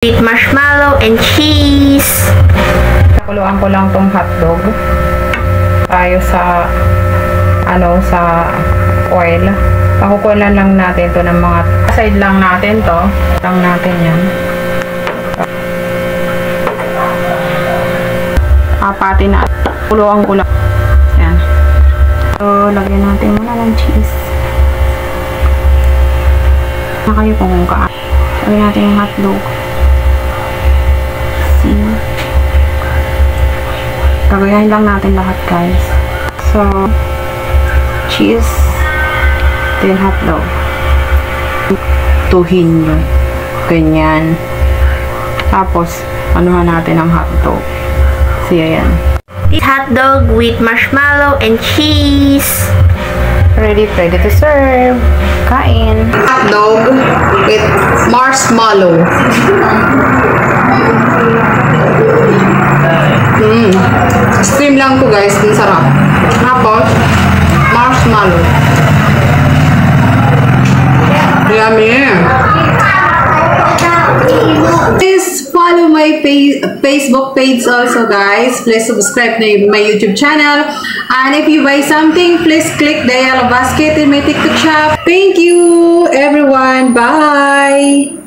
with marshmallow and cheese. Nakuluan ko lang tong hotdog. Tayo sa sa oil. Pakukulan lang natin to ng mga side lang natin to. Lang natin yan. Apati na. Kuluan ko lang. Yan. So, lagyan natin muna ng cheese. Na kayo kung kaan. Lagyan natin yung hotdog. Gagayahin lang natin lahat, guys. So, cheese, then hotdog. Tuhin yun. Ganyan. Tapos, anuhan natin ang hotdog. Siya yan. This hotdog with marshmallow and cheese. Ready to serve. Kain. Hotdog with marshmallow. Steam lang to, guys. Ang sarap. Tapos, marshmallow. Yummy. Please follow my Facebook page also, guys. Please subscribe to my YouTube channel. And if you buy something, please click the yellow basket in my TikTok shop. Thank you, everyone. Bye.